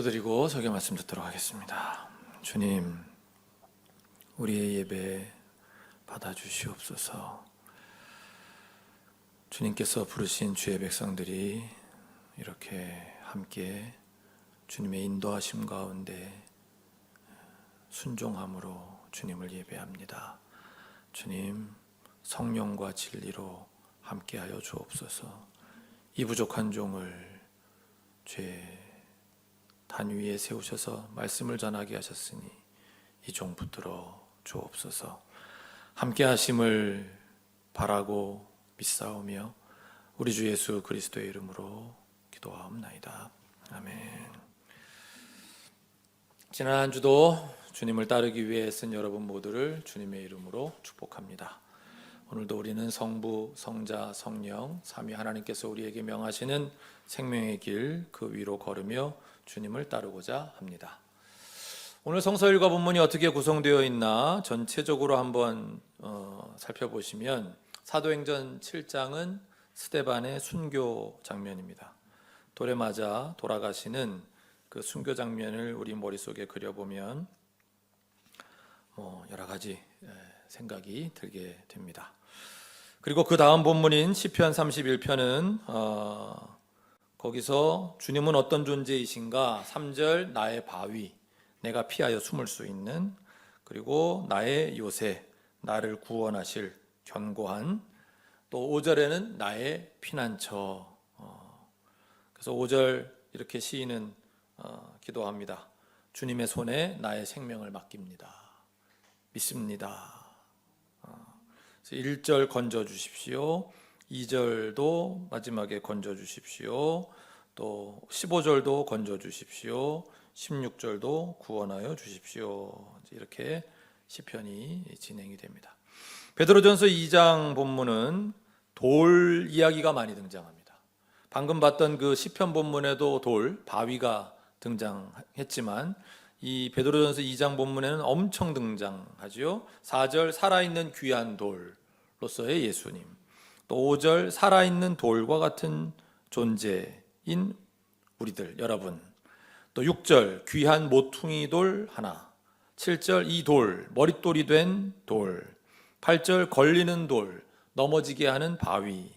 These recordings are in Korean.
기도드리고 설교 말씀 듣도록 하겠습니다. 주님, 우리의 예배 받아주시옵소서. 주님께서 부르신 주의 백성들이 이렇게 함께 주님의 인도하심 가운데 순종함으로 주님을 예배합니다. 주님, 성령과 진리로 함께하여 주옵소서. 이 부족한 종을 죄 단 위에 세우셔서 말씀을 전하게 하셨으니 이 종 붙들어 주옵소서. 함께 하심을 바라고 믿사오며 우리 주 예수 그리스도의 이름으로 기도하옵나이다. 아멘. 지난 한 주도 주님을 따르기 위해 애쓴 여러분 모두를 주님의 이름으로 축복합니다. 오늘도 우리는 성부, 성자, 성령, 삼위 하나님께서 우리에게 명하시는 생명의 길 그 위로 걸으며 주님을 따르고자 합니다. 오늘 성서일과 본문이 어떻게 구성되어 있나 전체적으로 한번 살펴보시면 사도행전 7장은 스데반의 순교 장면입니다. 돌에 맞아 돌아가시는 그 순교 장면을 우리 머릿속에 그려보면 여러 가지 생각이 들게 됩니다. 그리고 그 다음 본문인 시편 31편은 거기서 주님은 어떤 존재이신가? 3절 나의 바위, 내가 피하여 숨을 수 있는, 그리고 나의 요새, 나를 구원하실 견고한, 또 5절에는 나의 피난처. 그래서 5절 이렇게 시인은 기도합니다. 주님의 손에 나의 생명을 맡깁니다. 믿습니다. 1절 건져 주십시오. 2절도 마지막에 건져 주십시오. 또 15절도 건져 주십시오. 16절도 구원하여 주십시오. 이렇게 시편이 진행이 됩니다. 베드로전서 2장 본문은 돌 이야기가 많이 등장합니다. 방금 봤던 그 시편 본문에도 돌, 바위가 등장했지만 이 베드로전서 2장 본문에는 엄청 등장하지요. 4절 살아있는 귀한 돌로서의 예수님, 또 5절 살아있는 돌과 같은 존재인 우리들 여러분, 또 6절 귀한 모퉁이 돌 하나, 7절 이 돌 머릿돌이 된 돌, 8절 걸리는 돌 넘어지게 하는 바위.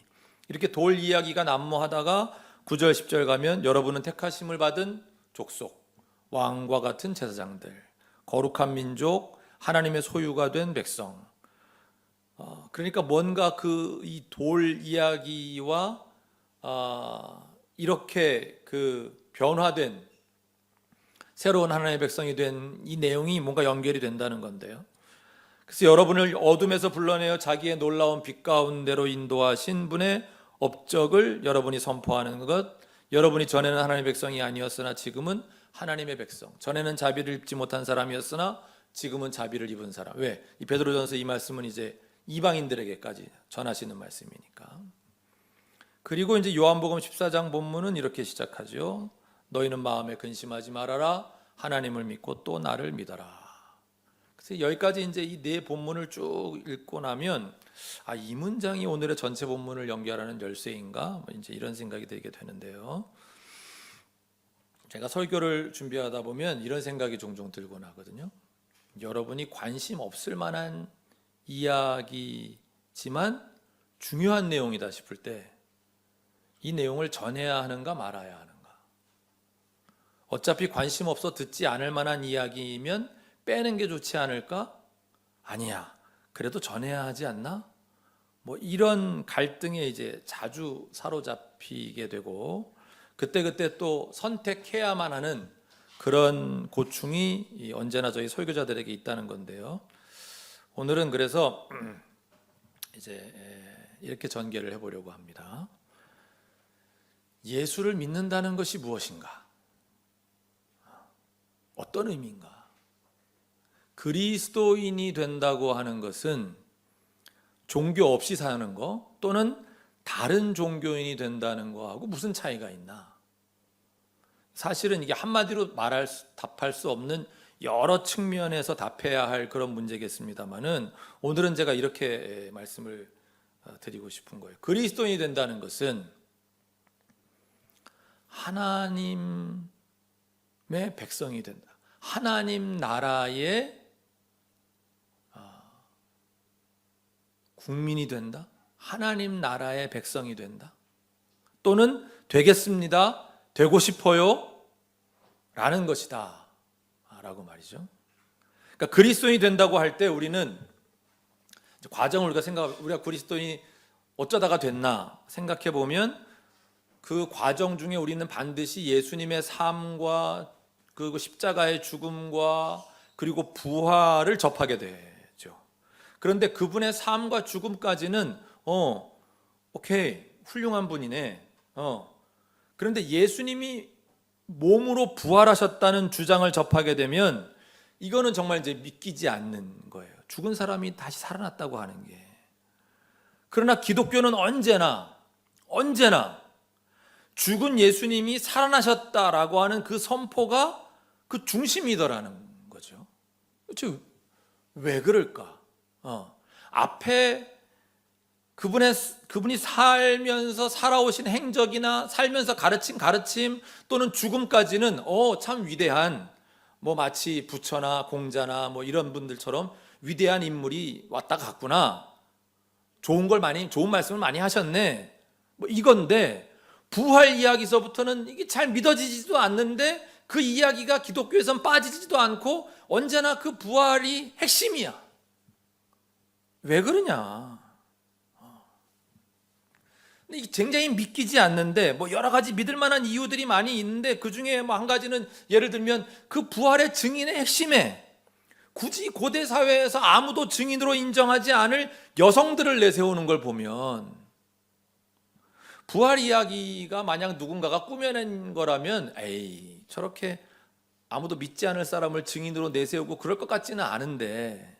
이렇게 돌 이야기가 난무하다가 9절 10절 가면 여러분은 택하심을 받은 족속, 왕과 같은 제사장들, 거룩한 민족, 하나님의 소유가 된 백성. 그러니까 뭔가 이 돌 이야기와 이렇게 그 변화된 새로운 하나님의 백성이 된 이 내용이 뭔가 연결이 된다는 건데요. 그래서 여러분을 어둠에서 불러내어 자기의 놀라운 빛 가운데로 인도하신 분의 업적을 여러분이 선포하는 것, 여러분이 전에는 하나님의 백성이 아니었으나 지금은 하나님의 백성, 전에는 자비를 입지 못한 사람이었으나 지금은 자비를 입은 사람. 왜? 이 베드로전서 이 말씀은 이제 이방인들에게까지 전하시는 말씀이니까. 그리고 이제 요한복음 14장 본문은 이렇게 시작하죠. 너희는 마음에 근심하지 말아라. 하나님을 믿고 또 나를 믿어라. 그래서 여기까지 이제 이 네 본문을 쭉 읽고 나면 이 문장이 오늘의 전체 본문을 연결하는 열쇠인가? 이제 이런 생각이 들게 되는데요. 제가 설교를 준비하다 보면 이런 생각이 종종 들곤 하거든요. 여러분이 관심 없을 만한 이야기지만 중요한 내용이다 싶을 때 이 내용을 전해야 하는가 말아야 하는가. 어차피 관심 없어 듣지 않을 만한 이야기이면 빼는 게 좋지 않을까? 아니야, 그래도 전해야 하지 않나? 이런 갈등에 이제 자주 사로잡히게 되고 그때그때 또 선택해야만 하는 그런 고충이 언제나 저희 설교자들에게 있다는 건데요. 오늘은 그래서 이제 이렇게 전개를 해보려고 합니다. 예수를 믿는다는 것이 무엇인가? 어떤 의미인가? 그리스도인이 된다고 하는 것은 종교 없이 사는 거 또는 다른 종교인이 된다는 거하고 무슨 차이가 있나? 사실은 이게 한마디로 답할 수 없는 여러 측면에서 답해야 할 그런 문제겠습니다만은 오늘은 제가 이렇게 말씀을 드리고 싶은 거예요. 그리스도인이 된다는 것은 하나님의 백성이 된다. 하나님 나라의 국민이 된다. 하나님 나라의 백성이 된다. 또는 되겠습니다. 되고 싶어요. 라는 것이다. 라고 말이죠. 그러니까 그리스도인이 된다고 할 때 우리는 과정을 우리가 그리스도인이 어쩌다가 됐나 생각해 보면 그 과정 중에 우리는 반드시 예수님의 삶과 그리고 십자가의 죽음과 그리고 부활을 접하게 되죠. 그런데 그분의 삶과 죽음까지는 오케이, 훌륭한 분이네. 그런데 예수님이 몸으로 부활하셨다는 주장을 접하게 되면 이거는 정말 이제 믿기지 않는 거예요. 죽은 사람이 다시 살아났다고 하는 게. 그러나 기독교는 언제나 죽은 예수님이 살아나셨다라고 하는 그 선포가 그 중심이더라는 거죠. 왜 그럴까? 앞에 그분이 살면서 살아오신 행적이나 살면서 가르침 또는 죽음까지는 참 위대한 마치 부처나 공자나 이런 분들처럼 위대한 인물이 왔다 갔구나. 좋은 말씀을 많이 하셨네. 이건데 부활 이야기서부터는 이게 잘 믿어지지도 않는데 그 이야기가 기독교에선 빠지지도 않고 언제나 그 부활이 핵심이야. 왜 그러냐? 이게 굉장히 믿기지 않는데 여러 가지 믿을 만한 이유들이 많이 있는데 그 중에 한 가지는 예를 들면 그 부활의 증인의 핵심에 굳이 고대 사회에서 아무도 증인으로 인정하지 않을 여성들을 내세우는 걸 보면 부활 이야기가 만약 누군가가 꾸며낸 거라면 저렇게 아무도 믿지 않을 사람을 증인으로 내세우고 그럴 것 같지는 않은데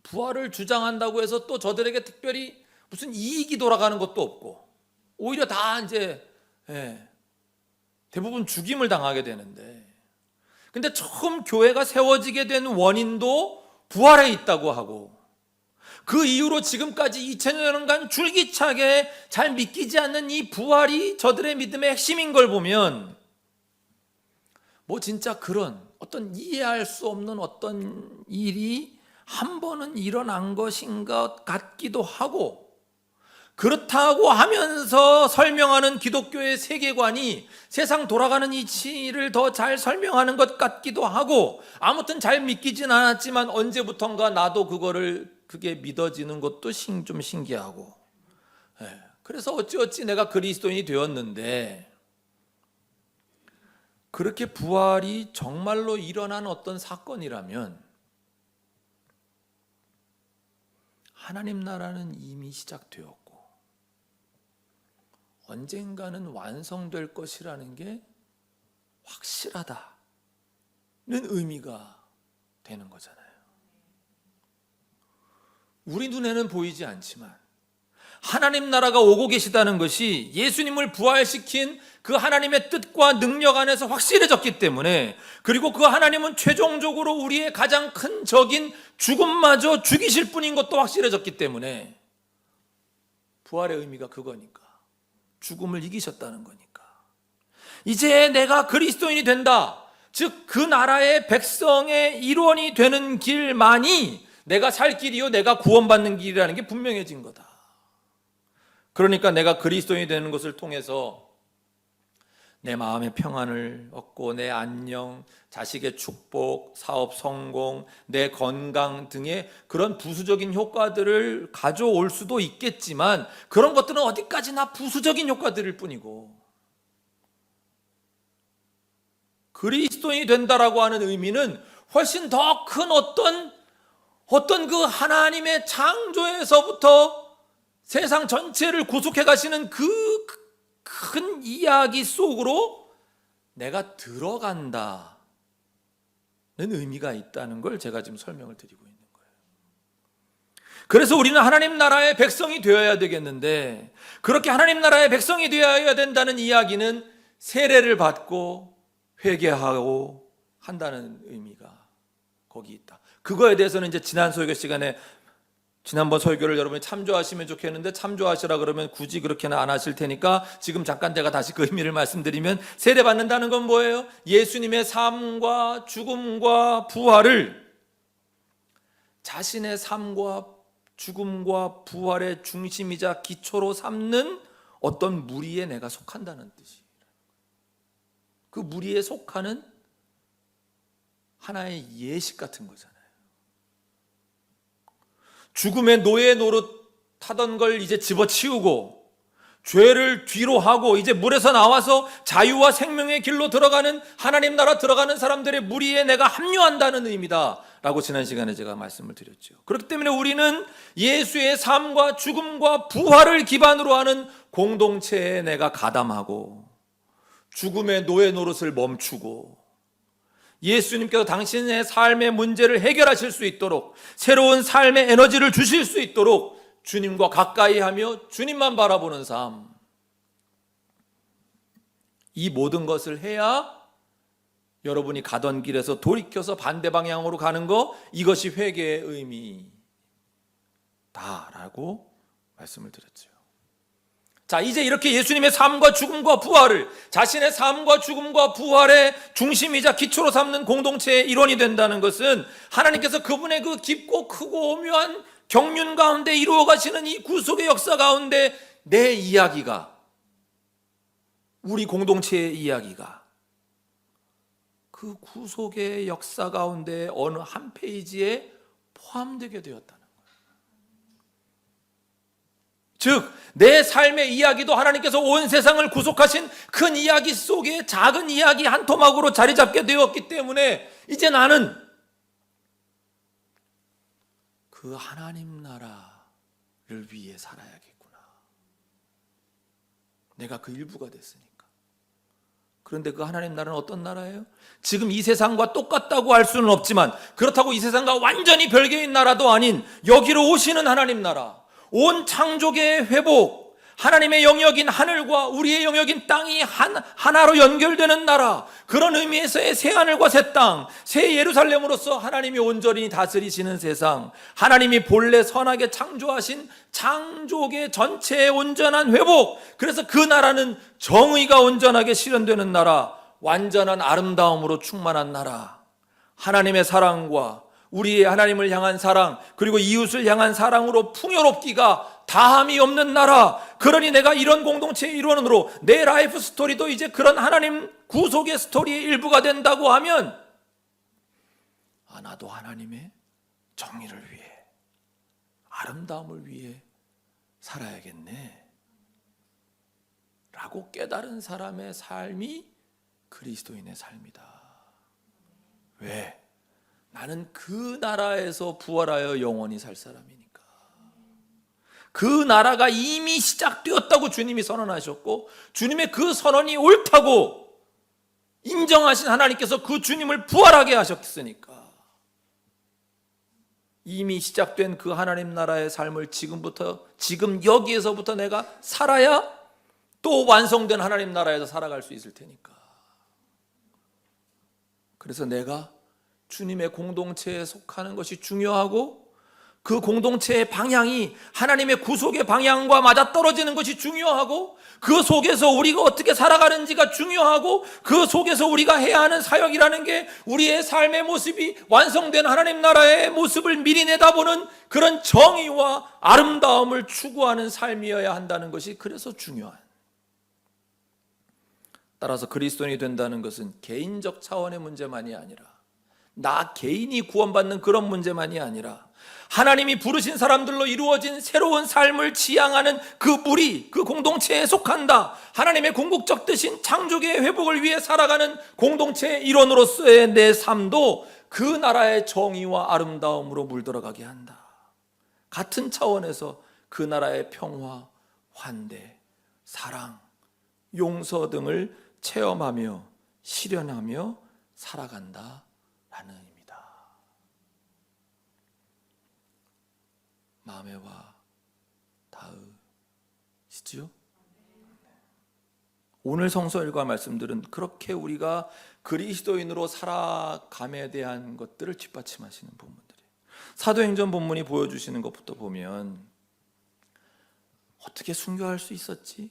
부활을 주장한다고 해서 또 저들에게 특별히 무슨 이익이 돌아가는 것도 없고 오히려 다 이제 대부분 죽임을 당하게 되는데 근데 처음 교회가 세워지게 된 원인도 부활에 있다고 하고 그 이후로 지금까지 2000년간 줄기차게 잘 믿기지 않는 이 부활이 저들의 믿음의 핵심인 걸 보면 진짜 그런 어떤 이해할 수 없는 어떤 일이 한 번은 일어난 것인 것 같기도 하고 그렇다고 하면서 설명하는 기독교의 세계관이 세상 돌아가는 이치를 더 잘 설명하는 것 같기도 하고 아무튼 잘 믿기진 않았지만 언제부턴가 나도 그게 믿어지는 것도 좀 신기하고 그래서 어찌어찌 내가 그리스도인이 되었는데 그렇게 부활이 정말로 일어난 어떤 사건이라면 하나님 나라는 이미 시작되었고 언젠가는 완성될 것이라는 게 확실하다는 의미가 되는 거잖아요. 우리 눈에는 보이지 않지만 하나님 나라가 오고 계시다는 것이 예수님을 부활시킨 그 하나님의 뜻과 능력 안에서 확실해졌기 때문에 그리고 그 하나님은 최종적으로 우리의 가장 큰 적인 죽음마저 죽이실 분인 것도 확실해졌기 때문에 부활의 의미가 그거니까 죽음을 이기셨다는 거니까 이제 내가 그리스도인이 된다 즉 그 나라의 백성의 일원이 되는 길만이 내가 살 길이요 내가 구원받는 길이라는 게 분명해진 거다. 그러니까 내가 그리스도인이 되는 것을 통해서 내 마음의 평안을 얻고 내 안녕, 자식의 축복, 사업 성공, 내 건강 등의 그런 부수적인 효과들을 가져올 수도 있겠지만 그런 것들은 어디까지나 부수적인 효과들일 뿐이고 그리스도인이 된다라고 하는 의미는 훨씬 더 큰 어떤 그 하나님의 창조에서부터 세상 전체를 구속해 가시는 그 큰 이야기 속으로 내가 들어간다는 의미가 있다는 걸 제가 지금 설명을 드리고 있는 거예요. 그래서 우리는 하나님 나라의 백성이 되어야 되겠는데 그렇게 하나님 나라의 백성이 되어야 된다는 이야기는 세례를 받고 회개하고 한다는 의미가 거기 있다. 그거에 대해서는 이제 지난 설교 시간에 지난번 설교를 여러분이 참조하시면 좋겠는데 참조하시라 그러면 굳이 그렇게는 안 하실 테니까 지금 잠깐 제가 다시 그 의미를 말씀드리면, 세례받는다는 건 뭐예요? 예수님의 삶과 죽음과 부활을 자신의 삶과 죽음과 부활의 중심이자 기초로 삼는 어떤 무리에 내가 속한다는 뜻이에요. 그 무리에 속하는 하나의 예식 같은 거잖아요. 죽음의 노예 노릇 하던 걸 이제 집어치우고 죄를 뒤로 하고 이제 물에서 나와서 자유와 생명의 길로 들어가는, 하나님 나라 들어가는 사람들의 무리에 내가 합류한다는 의미다 라고 지난 시간에 제가 말씀을 드렸죠. 그렇기 때문에 우리는 예수의 삶과 죽음과 부활을 기반으로 하는 공동체에 내가 가담하고 죽음의 노예 노릇을 멈추고 예수님께서 당신의 삶의 문제를 해결하실 수 있도록, 새로운 삶의 에너지를 주실 수 있도록 주님과 가까이 하며 주님만 바라보는 삶, 이 모든 것을 해야 여러분이 가던 길에서 돌이켜서 반대 방향으로 가는 거, 이것이 회개의 의미다라고 말씀을 드렸죠. 자, 이제 이렇게 예수님의 삶과 죽음과 부활을 자신의 삶과 죽음과 부활의 중심이자 기초로 삼는 공동체의 일원이 된다는 것은, 하나님께서 그분의 그 깊고 크고 오묘한 경륜 가운데 이루어 가시는 이 구속의 역사 가운데 내 이야기가, 우리 공동체의 이야기가 그 구속의 역사 가운데 어느 한 페이지에 포함되게 되었다는 거예요. 즉, 내 삶의 이야기도 하나님께서 온 세상을 구속하신 큰 이야기 속에 작은 이야기 한 토막으로 자리 잡게 되었기 때문에 이제 나는 그 하나님 나라를 위해 살아야겠구나. 내가 그 일부가 됐으니까. 그런데 그 하나님 나라는 어떤 나라예요? 지금 이 세상과 똑같다고 할 수는 없지만, 그렇다고 이 세상과 완전히 별개인 나라도 아닌 여기로 오시는 하나님 나라, 온 창조계의 회복, 하나님의 영역인 하늘과 우리의 영역인 땅이 하나로 연결되는 나라, 그런 의미에서의 새 하늘과 새 땅, 새 예루살렘으로서 하나님이 온전히 다스리시는 세상, 하나님이 본래 선하게 창조하신 창조계 전체의 온전한 회복, 그래서 그 나라는 정의가 온전하게 실현되는 나라, 완전한 아름다움으로 충만한 나라, 하나님의 사랑과 우리의 하나님을 향한 사랑, 그리고 이웃을 향한 사랑으로 풍요롭기가 다함이 없는 나라. 그러니 내가 이런 공동체의 일원으로 내 라이프 스토리도 이제 그런 하나님 구속의 스토리의 일부가 된다고 하면, 나도 하나님의 정의를 위해, 아름다움을 위해 살아야겠네 라고 깨달은 사람의 삶이 그리스도인의 삶이다. 왜? 나는 그 나라에서 부활하여 영원히 살 사람이니까. 그 나라가 이미 시작되었다고 주님이 선언하셨고, 주님의 그 선언이 옳다고 인정하신 하나님께서 그 주님을 부활하게 하셨으니까, 이미 시작된 그 하나님 나라의 삶을 지금 여기에서부터 내가 살아야 또 완성된 하나님 나라에서 살아갈 수 있을 테니까. 그래서 내가 주님의 공동체에 속하는 것이 중요하고, 그 공동체의 방향이 하나님의 구속의 방향과 맞아떨어지는 것이 중요하고, 그 속에서 우리가 어떻게 살아가는지가 중요하고, 그 속에서 우리가 해야 하는 사역이라는 게 우리의 삶의 모습이 완성된 하나님 나라의 모습을 미리 내다보는 그런 정의와 아름다움을 추구하는 삶이어야 한다는 것이 그래서 중요한. 따라서 그리스도인이 된다는 것은 개인적 차원의 문제만이 아니라, 나 개인이 구원받는 그런 문제만이 아니라, 하나님이 부르신 사람들로 이루어진 새로운 삶을 지향하는 그 무리, 그 공동체에 속한다. 하나님의 궁극적 뜻인 창조계의 회복을 위해 살아가는 공동체의 일원으로서의 내 삶도 그 나라의 정의와 아름다움으로 물들어가게 한다. 같은 차원에서 그 나라의 평화, 환대, 사랑, 용서 등을 체험하며 실현하며 살아간다 라는 의미입니다. 마음에 와 닿으시지요? 오늘 성서 일과 말씀들은 그렇게 우리가 그리스도인으로 살아감에 대한 것들을 뒷받침하시는 부분들이에요. 사도행전 본문이 보여주시는 것부터 보면 어떻게 순교할 수 있었지?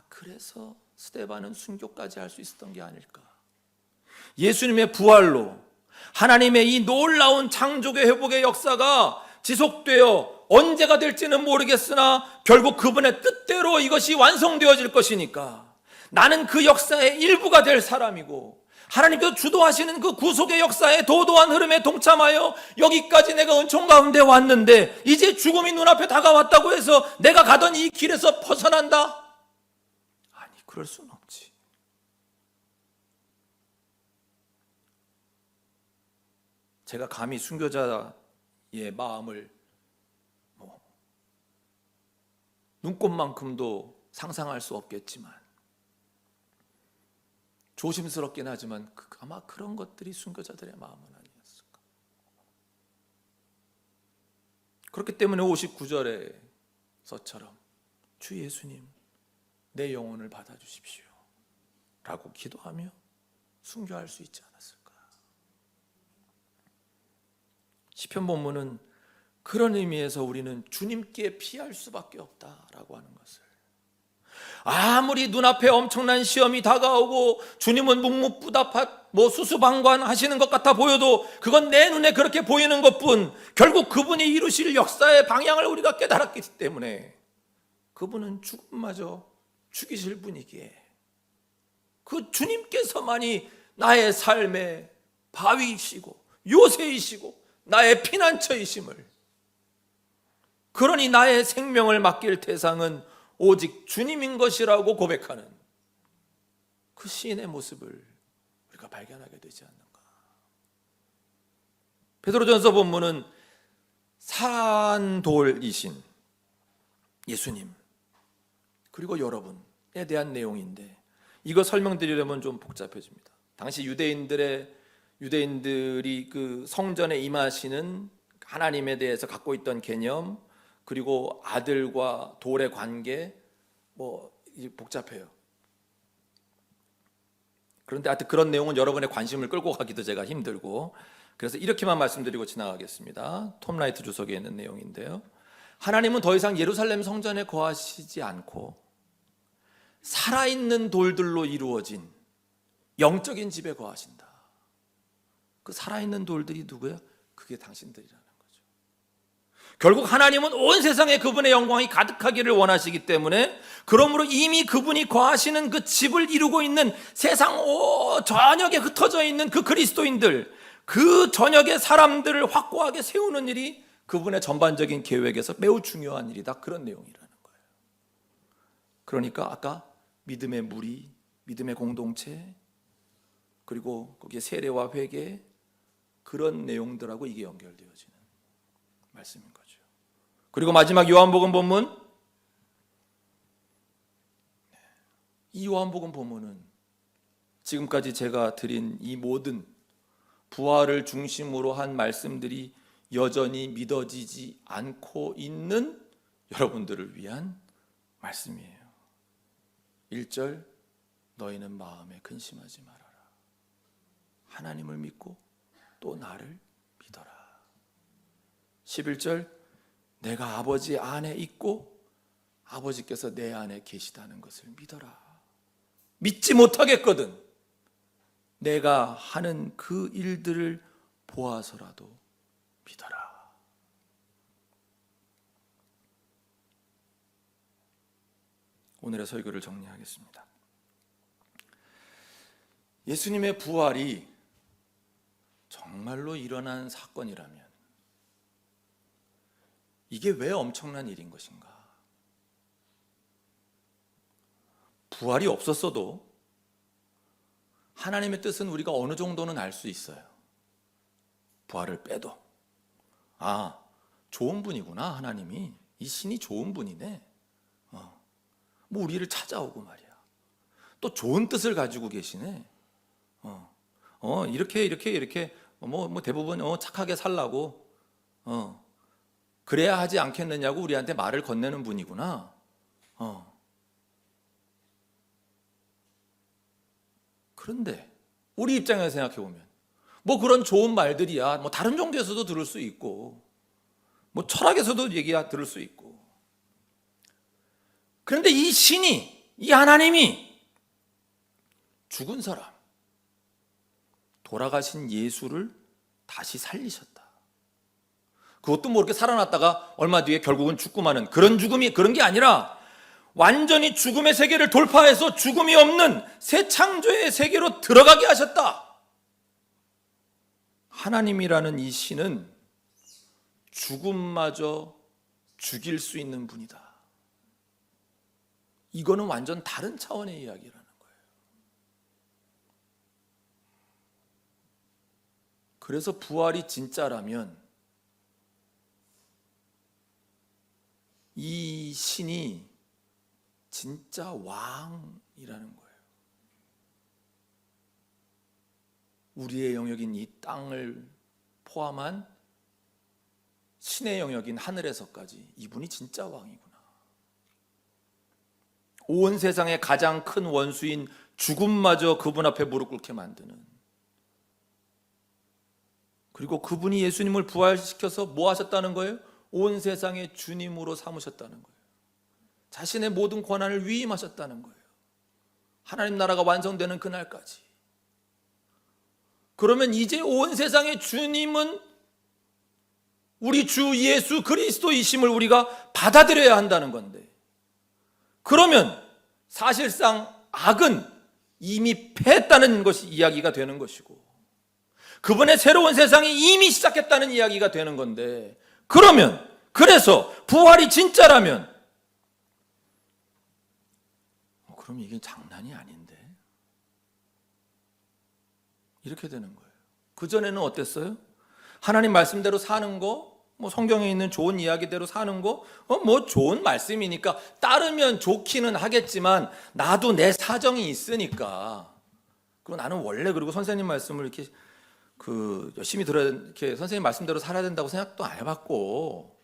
그래서 스데반은 순교까지 할 수 있었던 게 아닐까. 예수님의 부활로 하나님의 이 놀라운 창조의 회복의 역사가 지속되어 언제가 될지는 모르겠으나 결국 그분의 뜻대로 이것이 완성되어질 것이니까 나는 그 역사의 일부가 될 사람이고, 하나님께서 주도하시는 그 구속의 역사의 도도한 흐름에 동참하여 여기까지 내가 은총 가운데 왔는데 이제 죽음이 눈앞에 다가왔다고 해서 내가 가던 이 길에서 벗어난다? 아니, 그럴 수는 없지. 제가 감히 순교자의 마음을 눈꼽만큼도 상상할 수 없겠지만, 조심스럽긴 하지만 아마 그런 것들이 순교자들의 마음은 아니었을까. 그렇기 때문에 59절에서처럼 주 예수님, 내 영혼을 받아주십시오 라고 기도하며 순교할 수 있지 않았을까. 시편 본문은 그런 의미에서 우리는 주님께 피할 수밖에 없다라고 하는 것을, 아무리 눈앞에 엄청난 시험이 다가오고 주님은 묵묵부답 수수방관하시는 것 같아 보여도 그건 내 눈에 그렇게 보이는 것뿐, 결국 그분이 이루실 역사의 방향을 우리가 깨달았기 때문에 그분은 죽음마저 죽이실 분이기에 그 주님께서만이 나의 삶의 바위이시고 요새이시고 나의 피난처이심을, 그러니 나의 생명을 맡길 대상은 오직 주님인 것이라고 고백하는 그 시인의 모습을 우리가 발견하게 되지 않는가. 베드로전서 본문은 산돌이신 예수님 그리고 여러분에 대한 내용인데, 이거 설명드리려면 좀 복잡해집니다. 당시 유대인들이 그 성전에 임하시는 하나님에 대해서 갖고 있던 개념, 그리고 아들과 돌의 관계, 복잡해요. 그런데 하여튼 그런 내용은 여러분의 관심을 끌고 가기도 제가 힘들고, 그래서 이렇게만 말씀드리고 지나가겠습니다. 톰 라이트 주석에 있는 내용인데요, 하나님은 더 이상 예루살렘 성전에 거하시지 않고 살아있는 돌들로 이루어진 영적인 집에 거하신다. 그 살아있는 돌들이 누구야? 그게 당신들이라는 거죠. 결국 하나님은 온 세상에 그분의 영광이 가득하기를 원하시기 때문에, 그러므로 이미 그분이 거하시는 그 집을 이루고 있는 세상 전역에 흩어져 있는 그 그리스도인들, 그 전역의 사람들을 확고하게 세우는 일이 그분의 전반적인 계획에서 매우 중요한 일이다. 그런 내용이라는 거예요. 그러니까 아까 믿음의 무리, 믿음의 공동체, 그리고 거기에 세례와 회개, 그런 내용들하고 이게 연결되어지는 말씀인 거죠. 그리고 마지막 요한복음 본문, 이 요한복음 본문은 지금까지 제가 드린 이 모든 부활을 중심으로 한 말씀들이 여전히 믿어지지 않고 있는 여러분들을 위한 말씀이에요. 1절, 너희는 마음에 근심하지 말아라. 하나님을 믿고 또 나를 믿어라. 11절, 내가 아버지 안에 있고 아버지께서 내 안에 계시다는 것을 믿어라. 믿지 못하겠거든 내가 하는 그 일들을 보아서라도 믿어라. 오늘의 설교를 정리하겠습니다. 예수님의 부활이 정말로 일어난 사건이라면 이게 왜 엄청난 일인 것인가? 부활이 없었어도 하나님의 뜻은 우리가 어느 정도는 알 수 있어요. 부활을 빼도 좋은 분이구나. 하나님이 이 신이 좋은 분이네. 우리를 찾아오고 말이야. 또 좋은 뜻을 가지고 계시네. 이렇게 대부분 착하게 살라고 그래야 하지 않겠느냐고 우리한테 말을 건네는 분이구나. 그런데 우리 입장에서 생각해 보면 그런 좋은 말들이야 다른 종교에서도 들을 수 있고, 뭐 철학에서도 얘기 들을 수 있고. 그런데 이 신이, 이 하나님이 죽은 사람, 돌아가신 예수를 다시 살리셨다. 그것도 모르게 살아났다가 얼마 뒤에 결국은 죽고 마는 그런 죽음이, 그런 게 아니라 완전히 죽음의 세계를 돌파해서 죽음이 없는 새 창조의 세계로 들어가게 하셨다. 하나님이라는 이 신은 죽음마저 죽일 수 있는 분이다. 이거는 완전 다른 차원의 이야기라는 거예요. 그래서 부활이 진짜라면 이 신이 진짜 왕이라는 거예요. 우리의 영역인 이 땅을 포함한 신의 영역인 하늘에서까지 이분이 진짜 왕이구나. 온 세상의 가장 큰 원수인 죽음마저 그분 앞에 무릎 꿇게 만드는, 그리고 그분이 예수님을 부활시켜서 뭐 하셨다는 거예요? 온 세상의 주님으로 삼으셨다는 거예요. 자신의 모든 권한을 위임하셨다는 거예요. 하나님 나라가 완성되는 그날까지. 그러면 이제 온 세상의 주님은 우리 주 예수 그리스도이심을 우리가 받아들여야 한다는 건데, 그러면 사실상 악은 이미 패했다는 것이 이야기가 되는 것이고, 그분의 새로운 세상이 이미 시작했다는 이야기가 되는 건데, 그러면, 그래서 부활이 진짜라면 그럼 이게 장난이 아닌데, 이렇게 되는 거예요. 그전에는 어땠어요? 하나님 말씀대로 사는 거, 뭐 성경에 있는 좋은 이야기대로 사는 거, 뭐 좋은 말씀이니까 따르면 좋기는 하겠지만 나도 내 사정이 있으니까, 그리고 나는 원래 그리고 선생님 말씀을 이렇게 열심히 들어야, 이렇게 선생님 말씀대로 살아야 된다고 생각도 안 해봤고,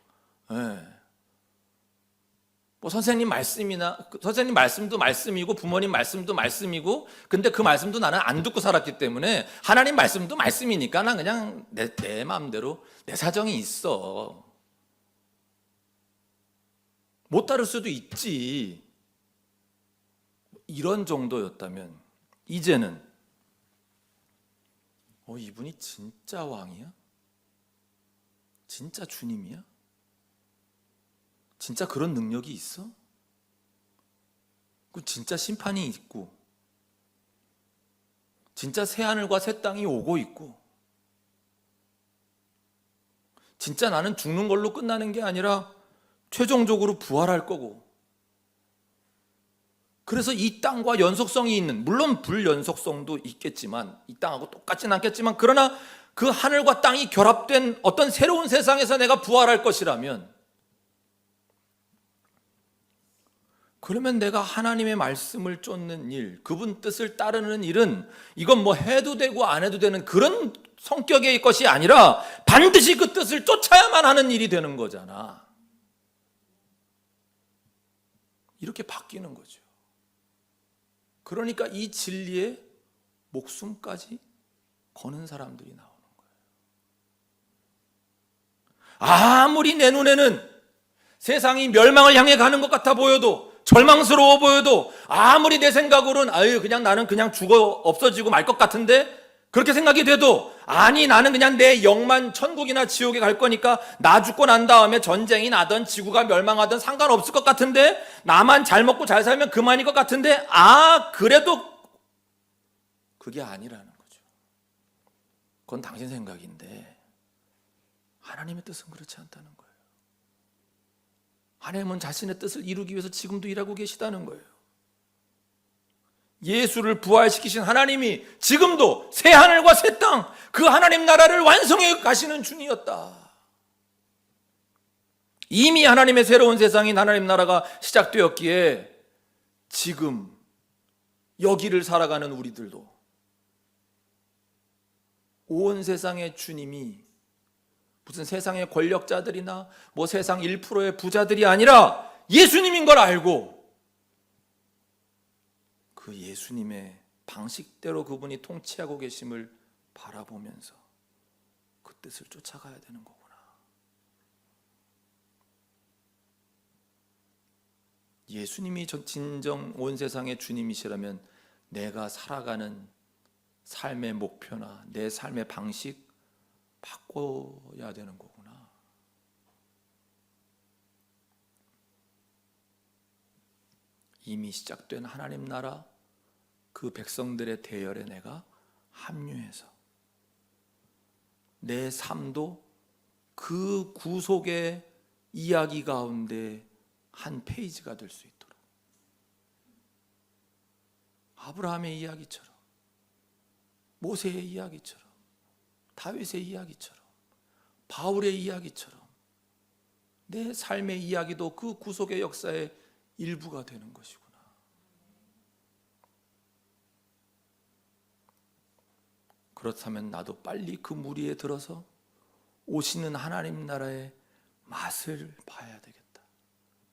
뭐 선생님 말씀이나, 선생님 말씀도 말씀이고 부모님 말씀도 말씀이고, 근데 그 말씀도 나는 안 듣고 살았기 때문에 하나님 말씀도 말씀이니까 난 그냥 내 마음대로 내 사정이 있어, 못 따를 수도 있지, 이런 정도였다면 이제는 이분이 진짜 왕이야? 진짜 주님이야? 진짜 그런 능력이 있어? 진짜 심판이 있고, 진짜 새하늘과 새 땅이 오고 있고, 진짜 나는 죽는 걸로 끝나는 게 아니라 최종적으로 부활할 거고, 그래서 이 땅과 연속성이 있는, 물론 불연속성도 있겠지만 이 땅하고 똑같진 않겠지만, 그러나 그 하늘과 땅이 결합된 어떤 새로운 세상에서 내가 부활할 것이라면, 그러면 내가 하나님의 말씀을 쫓는 일, 그분 뜻을 따르는 일은 이건 뭐 해도 되고 안 해도 되는 그런 성격의 것이 아니라 반드시 그 뜻을 쫓아야만 하는 일이 되는 거잖아. 이렇게 바뀌는 거죠. 그러니까 이 진리에 목숨까지 거는 사람들이 나오는 거예요. 아무리 내 눈에는 세상이 멸망을 향해 가는 것 같아 보여도, 절망스러워 보여도, 아무리 내 생각으로는 그냥 나는 그냥 죽어 없어지고 말 것 같은데, 그렇게 생각이 돼도, 아니 나는 그냥 내 영만 천국이나 지옥에 갈 거니까 나 죽고 난 다음에 전쟁이 나든 지구가 멸망하든 상관없을 것 같은데, 나만 잘 먹고 잘 살면 그만일 것 같은데, 그래도 그게 아니라는 거죠. 그건 당신 생각인데 하나님의 뜻은 그렇지 않다는 거예요. 하나님은 자신의 뜻을 이루기 위해서 지금도 일하고 계시다는 거예요. 예수를 부활시키신 하나님이 지금도 새 하늘과 새 땅, 그 하나님 나라를 완성해 가시는 중이었다. 이미 하나님의 새로운 세상인 하나님 나라가 시작되었기에 지금 여기를 살아가는 우리들도 온 세상의 주님이 무슨 세상의 권력자들이나 뭐 세상 1%의 부자들이 아니라 예수님인 걸 알고, 그 예수님의 방식대로 그분이 통치하고 계심을 바라보면서 그 뜻을 쫓아가야 되는 거구나. 예수님이 진정 온 세상의 주님이시라면 내가 살아가는 삶의 목표나 내 삶의 방식 바꿔야 되는 거구나. 이미 시작된 하나님 나라 그 백성들의 대열에 내가 합류해서 내 삶도 그 구속의 이야기 가운데 한 페이지가 될 수 있도록, 아브라함의 이야기처럼, 모세의 이야기처럼, 다윗의 이야기처럼, 바울의 이야기처럼 내 삶의 이야기도 그 구속의 역사의 일부가 되는 것이구나. 그렇다면 나도 빨리 그 무리에 들어서 오시는 하나님 나라의 맛을 봐야 되겠다.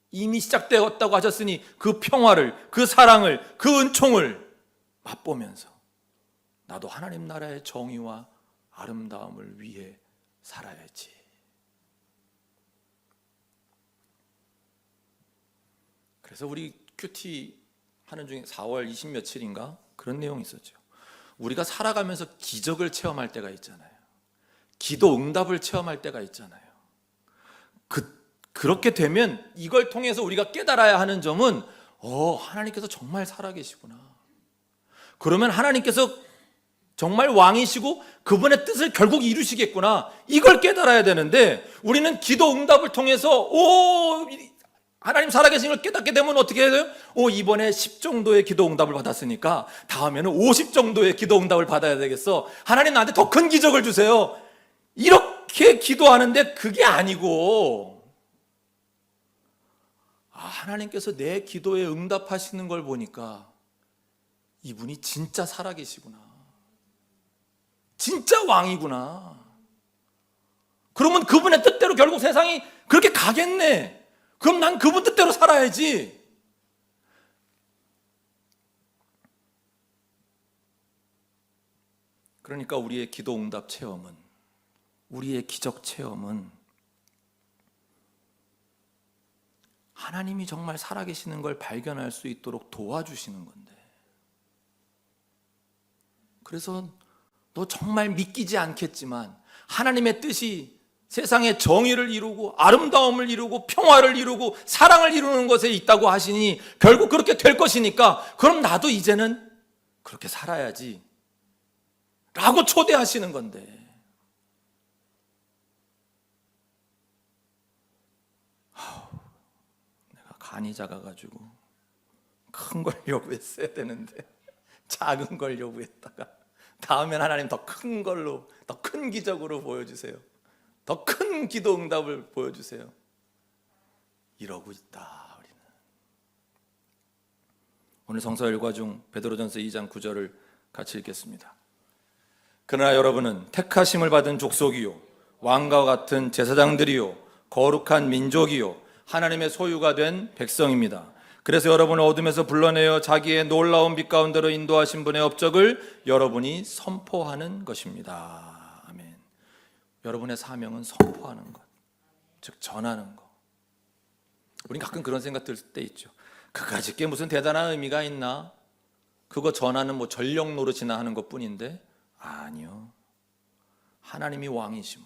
이미 시작되었다고 하셨으니 그 평화를, 그 사랑을, 그 은총을 맛보면서 나도 하나님 나라의 정의와 아름다움을 위해 살아야지. 그래서 우리 큐티 하는 중에 4월 20 며칠인가 그런 내용이 있었죠. 우리가 살아가면서 기적을 체험할 때가 있잖아요. 기도 응답을 체험할 때가 있잖아요. 그렇게 되면 이걸 통해서 우리가 깨달아야 하는 점은 하나님께서 정말 살아계시구나. 그러면 하나님께서 정말 왕이시고 그분의 뜻을 결국 이루시겠구나. 이걸 깨달아야 되는데 우리는 기도 응답을 통해서 하나님 살아계신 걸 깨닫게 되면 어떻게 해야 돼요? 이번에 10 정도의 기도 응답을 받았으니까 다음에는 50 정도의 기도 응답을 받아야 되겠어. 하나님 나한테 더 큰 기적을 주세요. 이렇게 기도하는데 그게 아니고, 하나님께서 내 기도에 응답하시는 걸 보니까 이분이 진짜 살아계시구나. 진짜 왕이구나. 그러면 그분의 뜻대로 결국 세상이 그렇게 가겠네. 그럼 난 그분 뜻대로 살아야지. 그러니까 우리의 기도 응답 체험은, 우리의 기적 체험은 하나님이 정말 살아계시는 걸 발견할 수 있도록 도와주시는 건데, 그래서 너 정말 믿기지 않겠지만 하나님의 뜻이 세상의 정의를 이루고 아름다움을 이루고 평화를 이루고 사랑을 이루는 것에 있다고 하시니 결국 그렇게 될 것이니까 그럼 나도 이제는 그렇게 살아야지 라고 초대하시는 건데, 내가 간이 작아가지고 큰 걸 요구했어야 되는데 작은 걸 요구했다가 다음엔 하나님 더 큰 걸로, 더 큰 기적으로 보여주세요. 더 큰 기도 응답을 보여주세요. 이러고 있다 우리는. 오늘 성서 일과 중 베드로전서 2장 9절을 같이 읽겠습니다. 그러나 여러분은 택하심을 받은 족속이요 왕과 같은 제사장들이요 거룩한 민족이요 하나님의 소유가 된 백성입니다. 그래서 여러분을 어둠에서 불러내어 자기의 놀라운 빛 가운데로 인도하신 분의 업적을 여러분이 선포하는 것입니다. 아멘. 여러분의 사명은 선포하는 것, 즉 전하는 것. 우린 가끔 그런 생각 들 때 있죠. 그까짓 게 무슨 대단한 의미가 있나? 그거 전하는 전력 노릇이나 하는 것뿐인데, 아니요. 하나님이 왕이심을,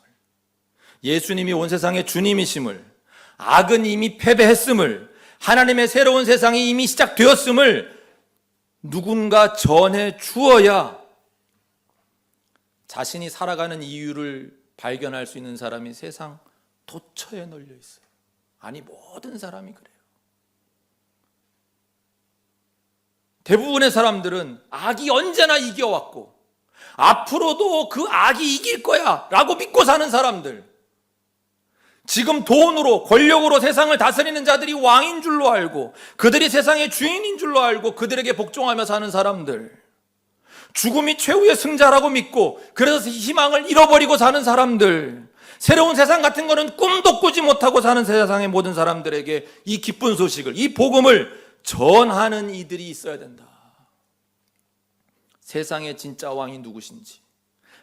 예수님이 온 세상의 주님이심을, 악은 이미 패배했음을, 하나님의 새로운 세상이 이미 시작되었음을 누군가 전해 주어야 자신이 살아가는 이유를 발견할 수 있는 사람이 세상 도처에 널려 있어요. 아니, 모든 사람이 그래요. 대부분의 사람들은 악이 언제나 이겨왔고 앞으로도 그 악이 이길 거야 라고 믿고 사는 사람들, 지금 돈으로 권력으로 세상을 다스리는 자들이 왕인 줄로 알고 그들이 세상의 주인인 줄로 알고 그들에게 복종하며 사는 사람들, 죽음이 최후의 승자라고 믿고 그래서 희망을 잃어버리고 사는 사람들, 새로운 세상 같은 거는 꿈도 꾸지 못하고 사는 세상의 모든 사람들에게 이 기쁜 소식을, 이 복음을 전하는 이들이 있어야 된다. 세상의 진짜 왕이 누구신지,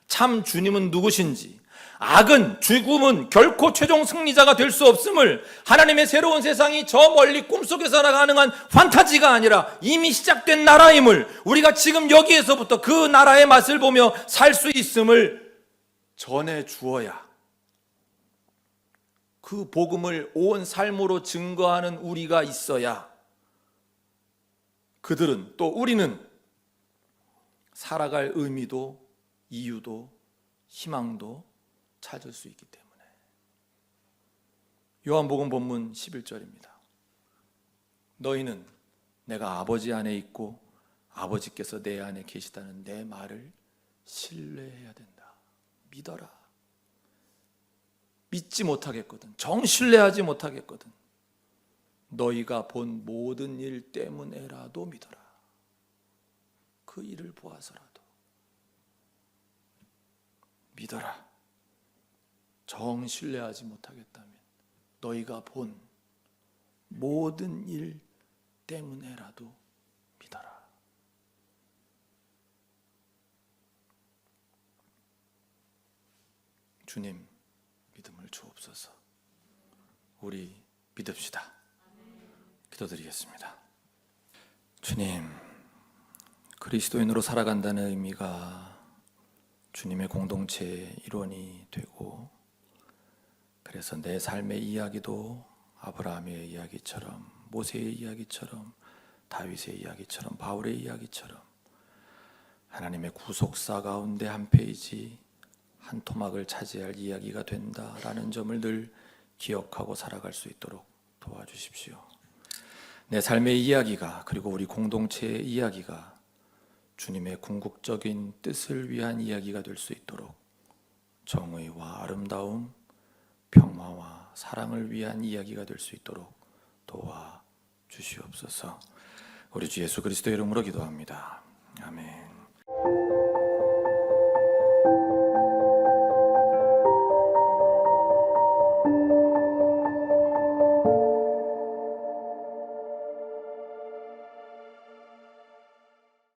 참 주님은 누구신지, 악은, 죽음은 결코 최종 승리자가 될 수 없음을, 하나님의 새로운 세상이 저 멀리 꿈속에서나 가능한 판타지가 아니라 이미 시작된 나라임을, 우리가 지금 여기에서부터 그 나라의 맛을 보며 살 수 있음을 전해 주어야, 그 복음을 온 삶으로 증거하는 우리가 있어야 그들은, 또 우리는 살아갈 의미도 이유도 희망도 찾을 수 있기 때문에. 요한복음 본문 11절입니다. 너희는 내가 아버지 안에 있고 아버지께서 내 안에 계시다는 내 말을 신뢰해야 된다. 믿어라. 믿지 못하겠거든, 정신뢰하지 못하겠거든, 너희가 본 모든 일 때문에라도 믿어라. 그 일을 보아서라도 믿어라. 정신뢰하지 못하겠다면 너희가 본 모든 일 때문에라도 믿어라. 주님, 믿음을 주옵소서. 우리 믿읍시다. 기도드리겠습니다. 주님, 그리스도인으로 살아간다는 의미가 주님의 공동체의 일원이 되고, 그래서 내 삶의 이야기도 아브라함의 이야기처럼, 모세의 이야기처럼, 다윗의 이야기처럼, 바울의 이야기처럼 하나님의 구속사 가운데 한 페이지, 한 토막을 차지할 이야기가 된다라는 점을 늘 기억하고 살아갈 수 있도록 도와주십시오. 내 삶의 이야기가, 그리고 우리 공동체의 이야기가 주님의 궁극적인 뜻을 위한 이야기가 될 수 있도록 정의와 아름다움, 평화와 사랑을 위한 이야기가 될 수 있도록 도와주시옵소서. 우리 주 예수 그리스도의 이름으로 기도합니다. 아멘.